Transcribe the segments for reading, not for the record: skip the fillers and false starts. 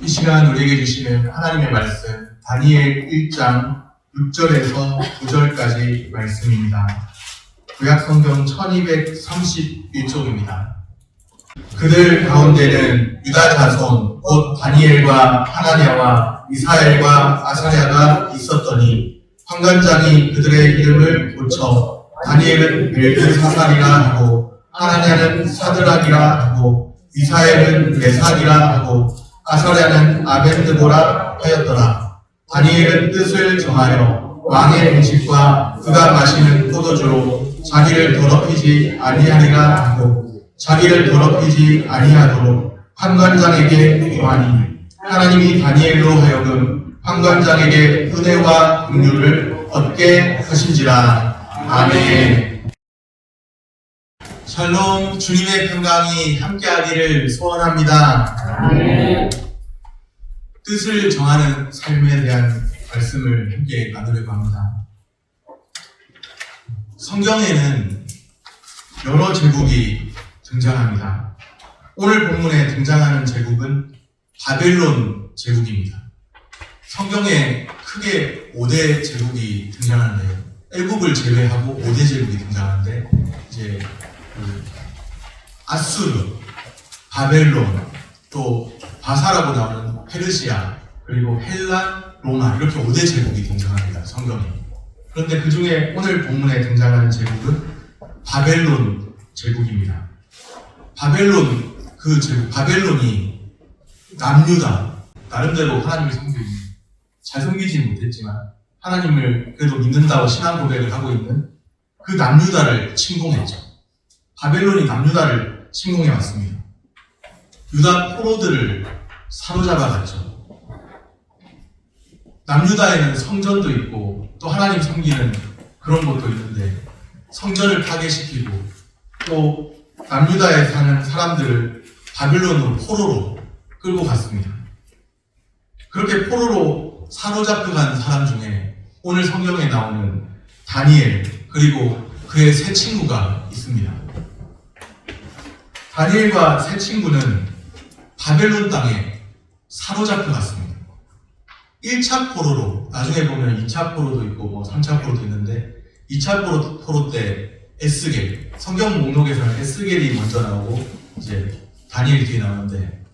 이 시간 우리에게 주시는 하나님의 말씀 다니엘 1장 6절에서 9절까지 말씀입니다. 구약성경 1231쪽입니다. 그들 가운데는 유다 자손 곧 다니엘과 하나냐와 미사엘과 아사랴가 있었더니 환관장이 그들의 이름을 고쳐 다니엘은 벨드사살이라 하고 하나냐는 사드락이라 하고 미사엘은 메삭이라 하고 아사랴는 아벤드고라 하였더라. 다니엘은 뜻을 정하여 왕의 음식과 그가 마시는 포도주로 자기를 더럽히지 아니하리라 하고 자기를 더럽히지 아니하도록 환관장에게 구하니 하나님이 다니엘로 하여금 환관장에게 은혜와 긍휼을 얻게 하신지라. 아멘. 샬롬, 주님의 평강이 함께하기를 소원합니다. 아멘. 뜻을 정하는 삶에 대한 말씀을 함께 나누려고 합니다. 성경에는 여러 제국이 등장합니다. 오늘 본문에 등장하는 제국은 바벨론 제국입니다. 성경에 크게 5대 제국이 등장하는데요. 애국을 제외하고 5대 제국이 등장하는데 이제 아수르, 바벨론, 또 바사라고 나오는 페르시아, 그리고 헬란, 로마 이렇게 5대 제국이 등장합니다. 성경에. 그런데 그 중에 오늘 본문에 등장하는 제국은 바벨론 제국입니다. 바벨론, 그 제국, 바벨론이 남유다, 나름대로 하나님을 섬기고 있는, 잘 섬기지는 못했지만 하나님을 그래도 믿는다고 신앙 고백을 하고 있는 그 남유다를 침공했죠. 바벨론이 남유다를 침공해 왔습니다. 유다 포로들을 사로잡아갔죠. 남유다에는 성전도 있고 또 하나님 섬기는 그런 곳도 있는데 성전을 파괴시키고 또 남유다에 사는 사람들을 바벨론으로 포로로 끌고 갔습니다. 그렇게 포로로 사로잡혀간 사람 중에 오늘 성경에 나오는 다니엘 그리고 그의 세 친구가 있습니다. 다니엘과 세 친구는 바벨론 땅에 사로잡혀갔습니다. 1차 포로로, 나중에 보면 2차 포로도 있고 뭐 3차 포로도 있는데 2차 포로 때 에스겔, 성경 목록에서는 에스겔이 먼저 나오고 이제 다니엘이 뒤에 나오는데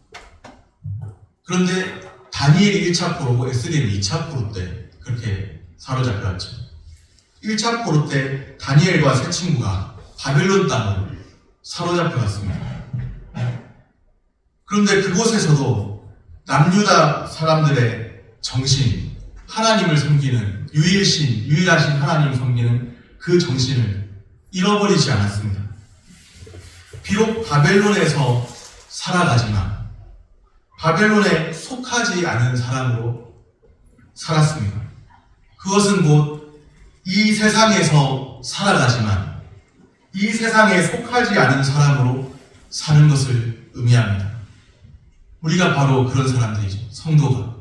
그런데 다니엘이 1차 포로고 에스겔이 2차 포로 때 그렇게 사로잡혀갔죠. 1차 포로 때 다니엘과 세 친구가 바벨론 땅을 사로잡혀갔습니다. 그런데 그곳에서도 남유다 사람들의 정신, 하나님을 섬기는 유일하신 하나님을 섬기는 그 정신을 잃어버리지 않았습니다. 비록 바벨론에서 살아가지만 바벨론에 속하지 않은 사람으로 살았습니다. 그것은 곧 이 세상에서 살아가지만 이 세상에 속하지 않은 사람으로 사는 것을 의미합니다. 우리가 바로 그런 사람들이죠. 성도가.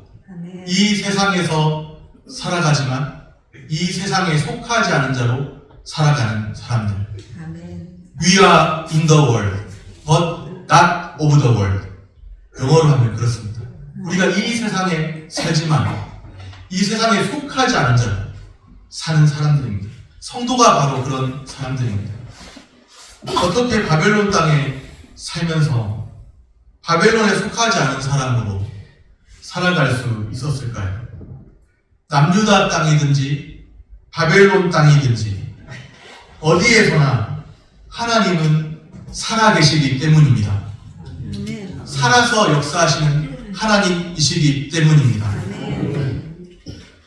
이 세상에서 살아가지만 이 세상에 속하지 않은 자로 살아가는 사람들. We are in the world, but not of the world. 영어로 하면 그렇습니다. 우리가 이 세상에 살지만 이 세상에 속하지 않은 자로 사는 사람들입니다. 성도가 바로 그런 사람들입니다. 어떻게 바벨론 땅에 살면서 바벨론에 속하지 않은 사람으로 살아갈 수 있었을까요? 남유다 땅이든지 바벨론 땅이든지 어디에서나 하나님은 살아계시기 때문입니다. 살아서 역사하시는 하나님이시기 때문입니다.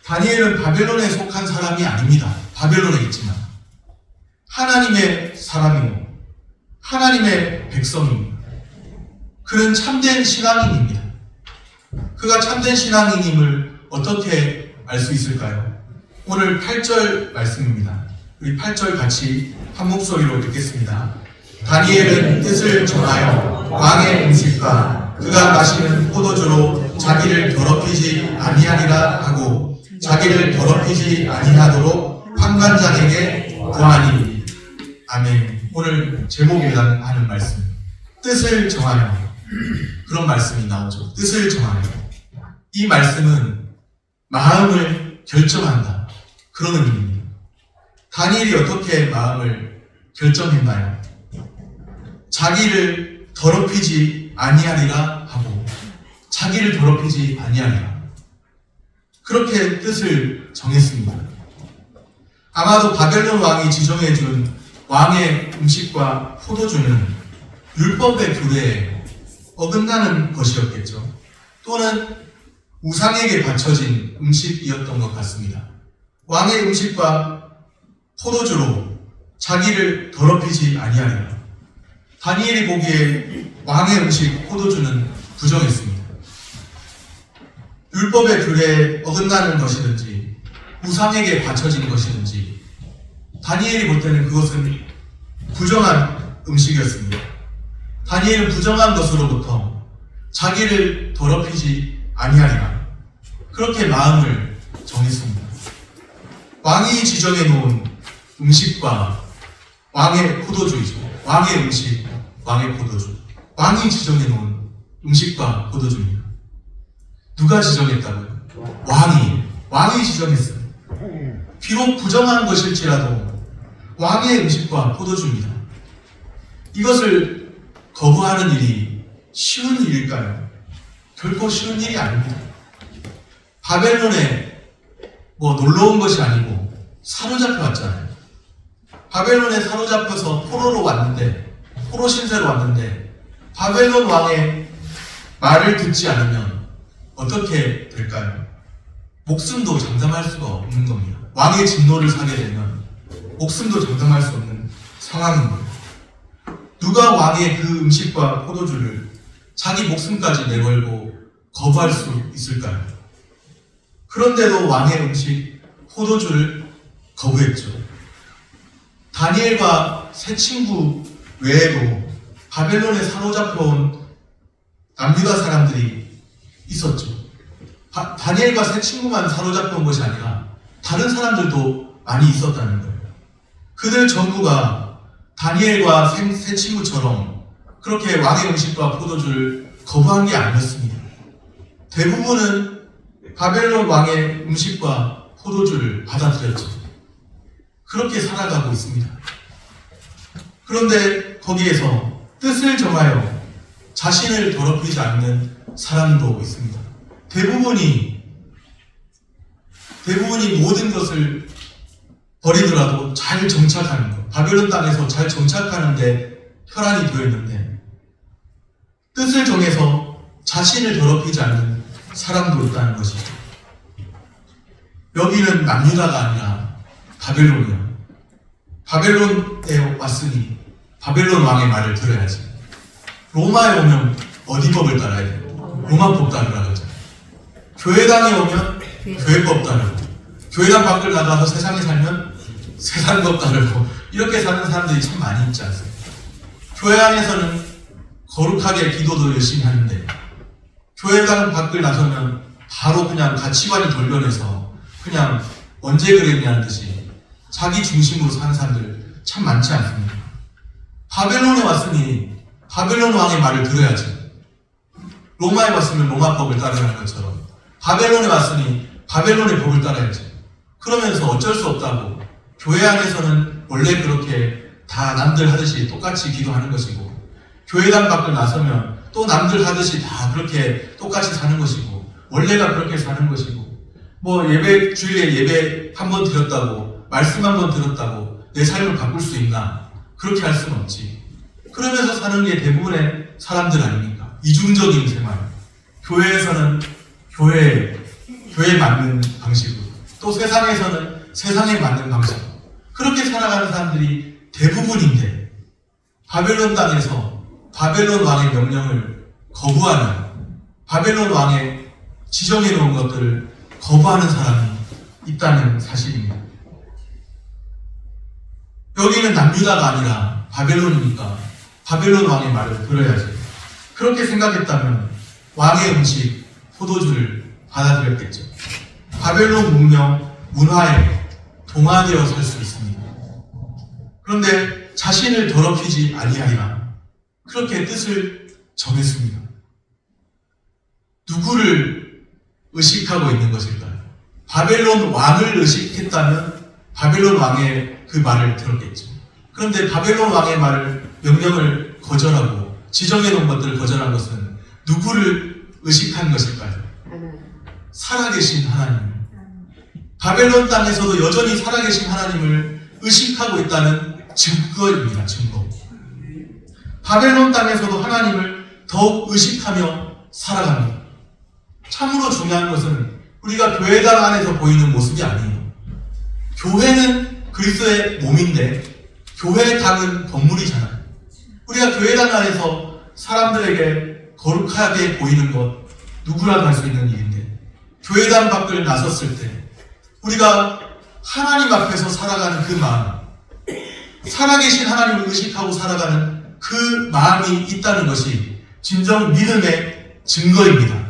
다니엘은 바벨론에 속한 사람이 아닙니다. 바벨론에 있지만 하나님의 사람이고 하나님의 백성입니다. 그는 참된 신앙인입니다. 그가 참된 신앙인임을 어떻게 알 수 있을까요? 오늘 8절 말씀입니다. 우리 8절 같이 한 목소리로 읽겠습니다. 다니엘은 뜻을 정하여 왕의 음식과 그가 마시는 포도주로 자기를 더럽히지 아니하리라 하고 자기를 더럽히지 아니하도록 환관장에게 구하니. 아멘. 오늘 제목이라 하는 말씀, 뜻을 정하여, 그런 말씀이 나오죠. 뜻을 정하여. 이 말씀은 마음을 결정한다, 그런 의미입니다. 다니엘이 어떻게 마음을 결정했나요? 자기를 더럽히지 아니하리라 하고 자기를 더럽히지 아니하리라, 그렇게 뜻을 정했습니다. 아마도 바벨론 왕이 지정해준 왕의 음식과 포도주는 율법의 규례에 어긋나는 것이었겠죠. 또는 우상에게 바쳐진 음식이었던 것 같습니다. 왕의 음식과 포도주로 자기를 더럽히지 아니하리라. 다니엘이 보기에 왕의 음식, 포도주는 부정했습니다. 율법의 규례에 어긋나는 것이든지 우상에게 바쳐진 것이든지 다니엘이 볼 때는 그것은 부정한 음식이었습니다. 다니엘은 부정한 것으로부터 자기를 더럽히지 아니하리라, 그렇게 마음을 정했습니다. 왕이 지정해 놓은 음식과 왕의 포도주이죠. 왕의 음식, 왕의 포도주. 왕이 지정해 놓은 음식과 포도주입니다. 누가 지정했다고요? 왕이 지정했어요. 비록 부정한 것일지라도 왕의 음식과 포도주입니다. 이것을 거부하는 일이 쉬운 일일까요? 결코 쉬운 일이 아닙니다. 바벨론에 놀러 온 것이 아니고 사로잡혀 왔잖아요. 바벨론에 사로잡혀서 포로로 왔는데, 포로 신세로 왔는데 바벨론 왕의 말을 듣지 않으면 어떻게 될까요? 목숨도 장담할 수가 없는 겁니다. 왕의 진노를 사게 되면 목숨도 장담할 수 없는 상황인 거예요. 누가 왕의 그 음식과 포도주를 자기 목숨까지 내걸고 거부할 수 있을까요? 그런데도 왕의 음식, 포도주를 거부했죠. 다니엘과 세 친구 외에도 바벨론에 사로잡혀온 남유다 사람들이 있었죠. 다니엘과 세 친구만 사로잡혀온 것이 아니라 다른 사람들도 많이 있었다는 거예요. 그들 전부가 다니엘과 세 친구처럼 그렇게 왕의 음식과 포도주를 거부한 게 아니었습니다. 대부분은 바벨론 왕의 음식과 포도주를 받아들였죠. 그렇게 살아가고 있습니다. 그런데 거기에서 뜻을 정하여 자신을 더럽히지 않는 사람도 있습니다. 대부분이 모든 것을 버리더라도 잘 정착하는 것, 바벨론 땅에서 잘 정착하는데 혈안이 되어 있는데 뜻을 정해서 자신을 더럽히지 않는 사람도 있다는 것이죠. 여기는 남유다가 아니라 바벨론이야. 바벨론에 왔으니 바벨론 왕의 말을 들어야지. 로마에 오면 어디 법을 따라야 돼요? 로마법 따르라고 하잖아요. 교회당에 오면 교회법 따르고, 교회당 밖을 나가서 세상에 살면 세상법 따르고, 이렇게 사는 사람들이 참 많이 있지 않습니까? 교회 안에서는 거룩하게 기도도 열심히 하는데 교회당 밖을 나서면 바로 그냥 가치관이 돌변해서 그냥 언제 그랬냐는 듯이 자기 중심으로 사는 사람들 참 많지 않습니까? 바벨론에 왔으니 바벨론 왕의 말을 들어야지. 로마에 왔으면 로마법을 따르는 것처럼 바벨론에 왔으니 바벨론의 법을 따라야지. 그러면서 어쩔 수 없다고 교회 안에서는 원래 그렇게 다 남들 하듯이 똑같이 기도하는 것이고, 교회당 밖을 나서면 또 남들 하듯이 다 그렇게 똑같이 사는 것이고, 원래가 그렇게 사는 것이고, 주일에 예배 한 번 드렸다고, 말씀 한 번 들었다고 내 삶을 바꿀 수 있나? 그렇게 할 수는 없지. 그러면서 사는 게 대부분의 사람들 아닙니까? 이중적인 생활. 교회에서는 교회에 맞는 방식으로, 또 세상에서는 세상에 맞는 방식으로 그렇게 살아가는 사람들이 대부분인데, 바벨론 땅에서 바벨론 왕의 명령을 거부하는, 바벨론 왕의 지정해 놓은 것들을 거부하는 사람이 있다는 사실입니다. 여기는 남유다가 아니라 바벨론이니까 바벨론 왕의 말을 들어야지. 그렇게 생각했다면 왕의 음식, 포도주를 받아들였겠죠. 바벨론 문명, 문화에 동화되어 살 수 있습니다. 그런데 자신을 더럽히지 아니하리라, 그렇게 뜻을 정했습니다. 누구를 의식하고 있는 것일까요? 바벨론 왕을 의식했다면 바벨론 왕의 그 말을 들었겠죠. 그런데 바벨론 왕의 명령을 거절하고 지정해 놓은 것들을 거절한 것은 누구를 의식한 것일까요? 살아계신 하나님. 바벨론 땅에서도 여전히 살아계신 하나님을 의식하고 있다는 증거입니다. 증거. 바벨론 땅에서도 하나님을 더욱 의식하며 살아갑니다. 참으로 중요한 것은 우리가 교회당 안에서 보이는 모습이 아니에요. 교회는 그리스도의 몸인데 교회당은 건물이잖아요. 우리가 교회당 안에서 사람들에게 거룩하게 보이는 것 누구라도 할 수 있는 일인데 교회당 밖을 나섰을 때 우리가 하나님 앞에서 살아가는 그 마음, 살아계신 하나님을 의식하고 살아가는 그 마음이 있다는 것이 진정 믿음의 증거입니다.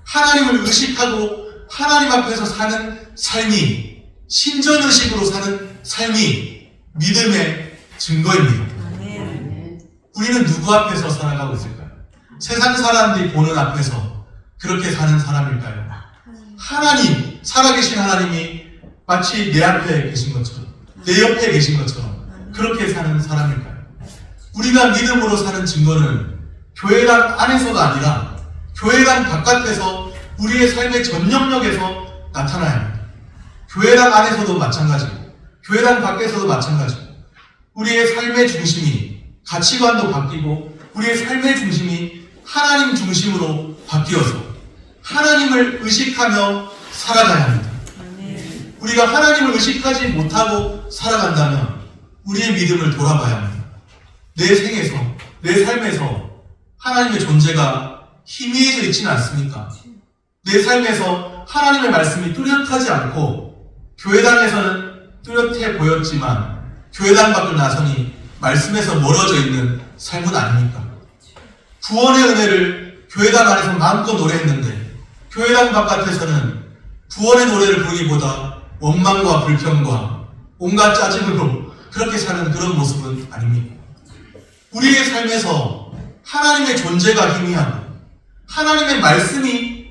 하나님을 의식하고 하나님 앞에서 사는 삶이, 신전의식으로 사는 삶이 믿음의 증거입니다. 우리는 누구 앞에서 살아가고 있을까요? 세상 사람들이 보는 앞에서 그렇게 사는 사람일까요? 하나님, 살아계신 하나님이 마치 내 앞에 계신 것처럼, 내 옆에 계신 것처럼 그렇게 사는 사람일까요? 우리가 믿음으로 사는 증거는 교회당 안에서가 아니라 교회당 바깥에서 우리의 삶의 전 영역에서 나타나야 합니다. 교회당 안에서도 마찬가지고 교회당 밖에서도 마찬가지고 우리의 삶의 중심이, 가치관도 바뀌고 우리의 삶의 중심이 하나님 중심으로 바뀌어서 하나님을 의식하며 살아가야 합니다. 우리가 하나님을 의식하지 못하고 살아간다면 우리의 믿음을 돌아봐야 합니다. 내 생에서, 내 삶에서 하나님의 존재가 희미해져 있지는 않습니까? 내 삶에서 하나님의 말씀이 뚜렷하지 않고 교회당에서는 뚜렷해 보였지만 교회당 밖을 나서니 말씀에서 멀어져 있는 삶은 아닙니까? 구원의 은혜를 교회당 안에서 마음껏 노래했는데 교회당 바깥에서는 구원의 노래를 부르기보다 원망과 불평과 온갖 짜증으로 그렇게 사는 그런 모습은 아닙니까? 우리의 삶에서 하나님의 존재가 희미하고 하나님의 말씀이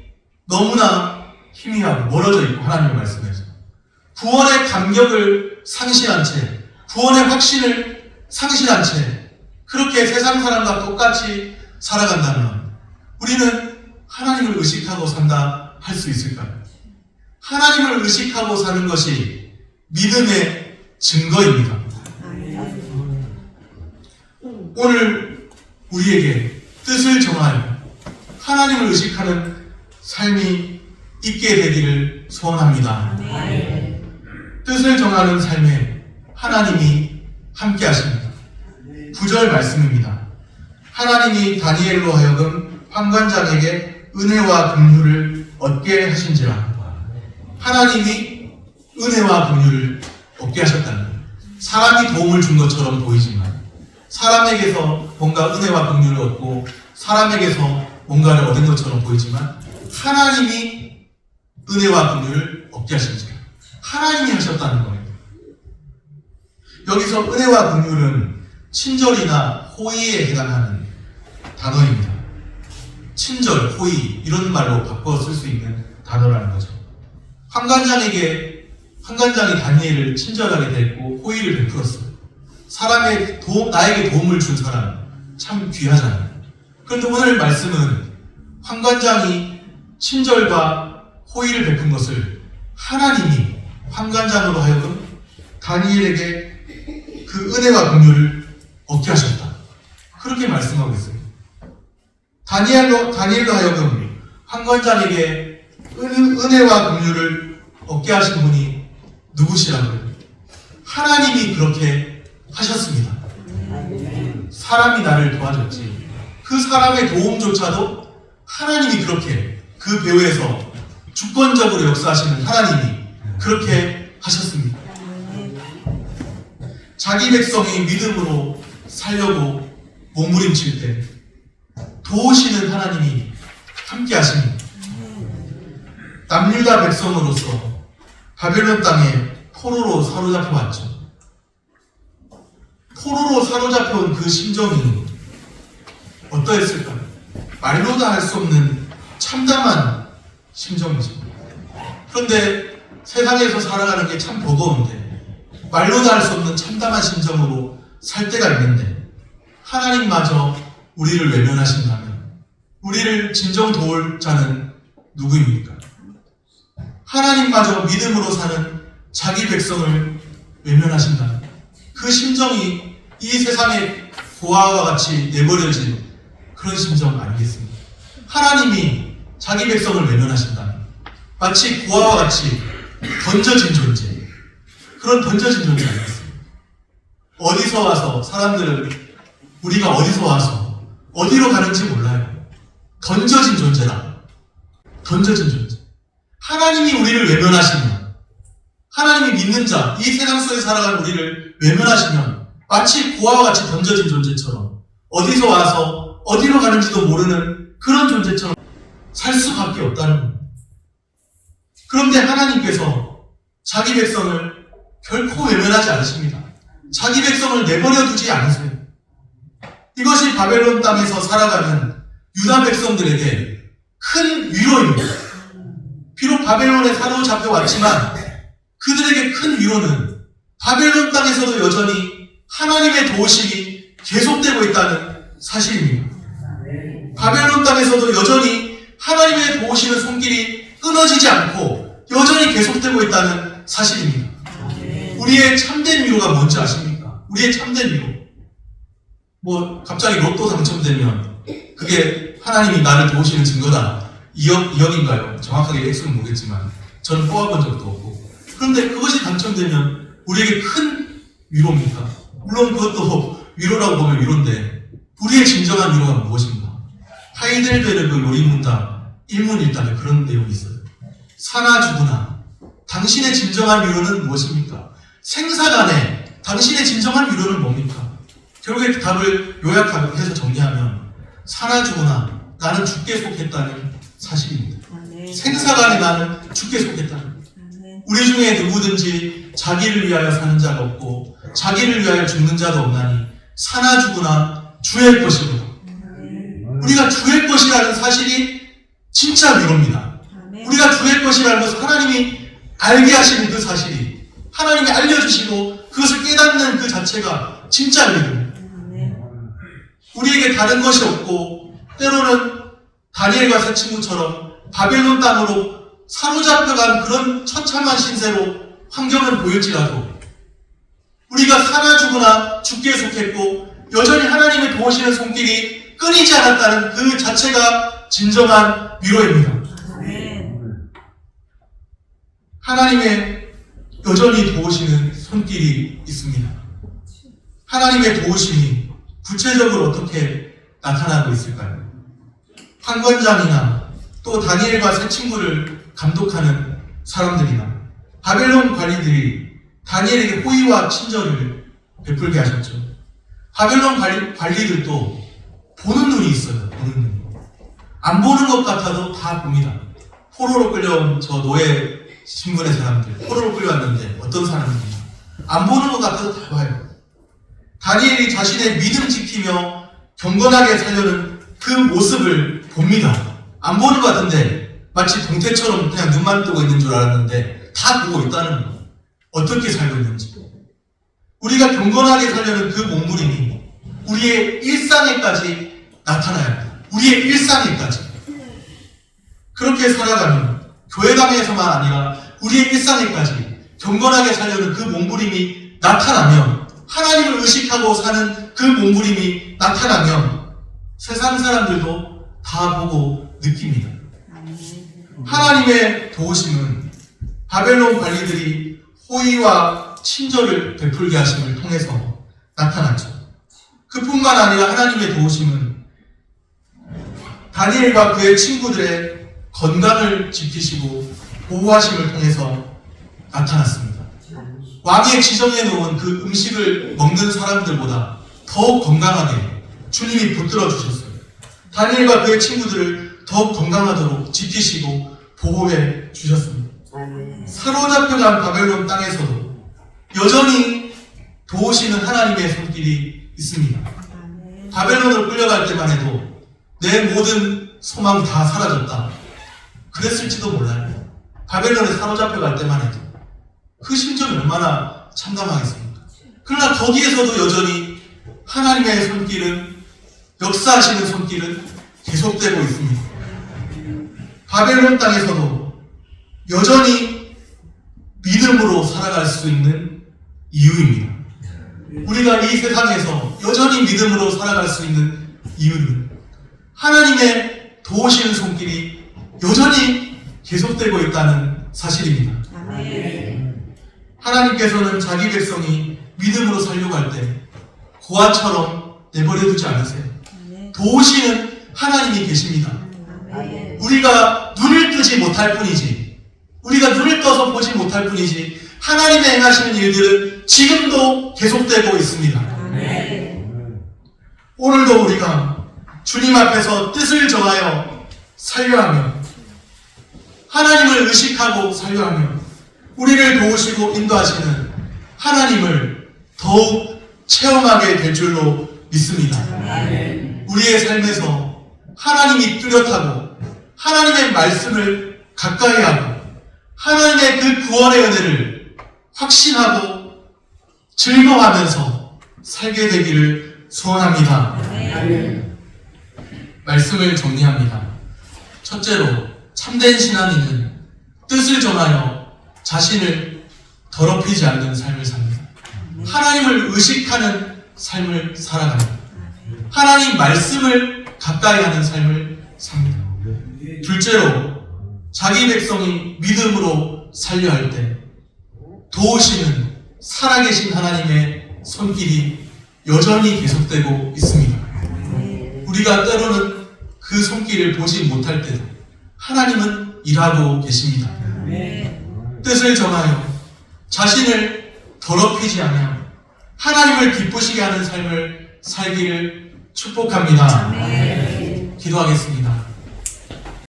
너무나 희미하고 멀어져 있고 하나님의 말씀에서 구원의 감격을 상실한 채, 구원의 확신을 상실한 채 그렇게 세상 사람과 똑같이 살아간다면 우리는 하나님을 의식하고 산다 할 수 있을까요? 하나님을 의식하고 사는 것이 믿음의 증거입니다. 오늘 우리에게 뜻을 정하여 하나님을 의식하는 삶이 있게 되기를 소원합니다. 뜻을 정하는 삶에 하나님이 함께 하십니다. 9절 말씀입니다. 하나님이 다니엘로 하여금 환관장에게 은혜와 긍휼을 얻게 하신지라. 하나님이 은혜와 긍휼을 얻게 하셨다는 거예요. 사람이 도움을 준 것처럼 보이지만 사람에게서 뭔가 은혜와 긍휼을 얻고 사람에게서 뭔가를 얻은 것처럼 보이지만 하나님이 은혜와 긍휼을 얻게 하신지라. 하나님이 하셨다는 거예요. 여기서 은혜와 긍휼은 친절이나 호의에 해당하는 단어입니다. 친절, 호의 이런 말로 바꿔 쓸 수 있는 단어라는 거죠. 환관장이 다니엘을 친절하게 대했고 호의를 베풀었어요. 나에게 도움을 준 사람 참 귀하잖아요. 그런데 오늘 말씀은 환관장이 친절과 호의를 베푼 것을 하나님이 환관장으로 하여금 다니엘에게 그 은혜와 긍휼을 얻게 하셨다. 그렇게 말씀하고 있어요. 다니엘로 하여금 환관장에게 은혜와 긍휼을 얻게 하신 분이 누구시라고요? 하나님이 그렇게 하셨습니다. 사람이 나를 도와줬지. 그 사람의 도움조차도 하나님이 그렇게 그 배후에서 주권적으로 역사하시는 하나님이 그렇게 하셨습니다. 자기 백성이 믿음으로 살려고 몸부림칠 때 도우시는 하나님이 함께 하십니다. 남유다 백성으로서 바벨론 땅에 포로로 사로잡혀 왔죠. 포로로 사로잡혀온 그 심정이 어떠했을까요? 말로 다 할 수 없는 참담한 심정이죠. 그런데 세상에서 살아가는 게 참 버거운데 말로도 할 수 없는 참담한 심정으로 살 때가 있는데 하나님마저 우리를 외면하신다면 우리를 진정 도울 자는 누구입니까? 하나님마저 믿음으로 사는 자기 백성을 외면하신다면 그 심정이 이 세상의 고아와 같이 내버려진 그런 심정 아니겠습니까? 하나님이 자기 백성을 외면하신다면 마치 고아와 같이 던져진 존재, 그런 던져진 존재 아니겠습니까? 어디서 와서 사람들은 우리가 어디서 와서 어디로 가는지 몰라요. 던져진 존재다. 던져진 존재. 하나님이 우리를 외면하시면, 하나님이 믿는 자, 이 세상 속에 살아가는 우리를 외면하시면 마치 고아와 같이 던져진 존재처럼 어디서 와서 어디로 가는지도 모르는 그런 존재처럼 살 수밖에 없다는 겁니다. 그런데 하나님께서 자기 백성을 결코 외면하지 않으십니다. 자기 백성을 내버려 두지 않으세요. 이것이 바벨론 땅에서 살아가는 유다 백성들에게 큰 위로입니다. 비록 바벨론에 사로잡혀 왔지만 그들에게 큰 위로는 바벨론 땅에서도 여전히 하나님의 도우심이 계속되고 있다는 사실입니다. 바벨론 땅에서도 여전히 하나님의 도우시는 손길이 끊어지지 않고 여전히 계속되고 있다는 사실입니다. 우리의 참된 위로가 뭔지 아십니까? 우리의 참된 위로. 갑자기 로또 당첨되면 그게 하나님이 나를 도우시는 증거다. 2억인가요? 정확하게 액수는 모르겠지만 저는 뽑아본 적도 없고. 그런데 그것이 당첨되면 우리에게 큰 위로입니까? 물론 그것도 위로라고 보면 위로인데 우리의 진정한 위로가 무엇입니까? 하이델베르그 요리문답 1문1답에 그런 내용이 있어요. 사나 죽으나 당신의 진정한 위로는 무엇입니까? 생사간에 당신의 진정한 위로는 뭡니까? 결국에 그 답을 요약해서 정리하면 사나 죽으나 나는 죽게 속했다는 사실입니다. 생사간에 나는 죽게 속했다는 것. 우리 중에 누구든지 자기를 위하여 사는 자가 없고 자기를 위하여 죽는 자도 없나니 사나 죽으나 주의 것이로다. 우리가 주의 것이라는 사실이 진짜 위로입니다. 우리가 주의 것이라는 것은 하나님이 알게 하시는 그 사실이 하나님이 알려주시고 그것을 깨닫는 그 자체가 진짜 위로입니다. 우리에게 다른 것이 없고 때로는 다니엘과 세 친구처럼 바벨론 땅으로 사로잡혀간 그런 처참한 신세로 환경을 보일지라도 우리가 사나 죽으나 죽기에 속했고 여전히 하나님의 도우시는 손길이 끊이지 않았다는 그 자체가 진정한 위로입니다. 하나님의 여전히 도우시는 손길이 있습니다. 하나님의 도우심이 구체적으로 어떻게 나타나고 있을까요? 판관장이나 또 다니엘과 세 친구를 감독하는 사람들이나 바벨론 관리들이 다니엘에게 호의와 친절을 베풀게 하셨죠. 바벨론 관리들도 보는 눈이 있어요. 보는 눈. 안 보는 것 같아도 다 봅니다. 포로로 끌려온 저 노예 신분의 사람들, 포로로 끌려왔는데 어떤 사람입니까? 안 보는 것 같아도 다 봐요. 다니엘이 자신의 믿음 지키며 경건하게 살려는 그 모습을 봅니다. 안 보는 것 같은데 마치 동태처럼 그냥 눈만 뜨고 있는 줄 알았는데 다 보고 있다는 거. 어떻게 살고 있는지. 우리가 경건하게 살려는 그 몸부림이 우리의 일상에까지 나타나야 합니다. 우리의 일상에까지. 그렇게 살아가면 교회당에서만 아니라 우리의 일상에까지 경건하게 살려는 그 몸부림이 나타나면 하나님을 의식하고 사는 그 몸부림이 나타나면 세상 사람들도 다 보고 느낍니다. 하나님의 도우심은 바벨론 관리들이 호의와 친절을 베풀게 하심을 통해서 나타났죠. 그뿐만 아니라 하나님의 도우심은 다니엘과 그의 친구들의 건강을 지키시고 보호하심을 통해서 나타났습니다. 왕의 지정해 놓은 그 음식을 먹는 사람들보다 더욱 건강하게 주님이 붙들어 주셨어요. 다니엘과 그의 친구들을 더욱 건강하도록 지키시고 보호해 주셨습니다. 사로잡혀간 바벨론 땅에서도 여전히 도우시는 하나님의 손길이 있습니다. 바벨론으로 끌려갈 때만 해도 내 모든 소망 다 사라졌다. 그랬을지도 몰라요. 바벨론에 사로잡혀 갈 때만 해도 그 심정이 얼마나 참담하겠습니까? 그러나 거기에서도 여전히 하나님의 손길은, 역사하시는 손길은 계속되고 있습니다. 바벨론 땅에서도 여전히 믿음으로 살아갈 수 있는 이유입니다. 우리가 이 세상에서 여전히 믿음으로 살아갈 수 있는 이유는 하나님의 도우시는 손길이 여전히 계속되고 있다는 사실입니다. 하나님께서는 자기 백성이 믿음으로 살려고 할 때 고아처럼 내버려두지 않으세요. 도우시는 하나님이 계십니다. 우리가 눈을 뜨지 못할 뿐이지, 우리가 눈을 떠서 보지 못할 뿐이지, 하나님의 행하시는 일들은 지금도 계속되고 있습니다. 오늘도 우리가 주님 앞에서 뜻을 정하여 살려하며, 하나님을 의식하고 살려하며, 우리를 도우시고 인도하시는 하나님을 더욱 체험하게 될 줄로 믿습니다. 우리의 삶에서 하나님이 뚜렷하고 하나님의 말씀을 가까이 하고 하나님의 그 구원의 은혜를 확신하고 즐거워하면서 살게 되기를 소원합니다. 말씀을 정리합니다. 첫째로, 참된 신앙인은 뜻을 정하여 자신을 더럽히지 않는 삶을 삽니다. 하나님을 의식하는 삶을 살아갑니다. 하나님 말씀을 가까이 하는 삶을 삽니다. 둘째로, 자기 백성이 믿음으로 살려할 때 도우시는 살아계신 하나님의 손길이 여전히 계속되고 있습니다. 우리가 때로는 그 손길을 보지 못할 때도 하나님은 일하고 계십니다. 뜻을 정하여 자신을 더럽히지 않으며 하나님을 기쁘시게 하는 삶을 살기를 축복합니다. 기도하겠습니다.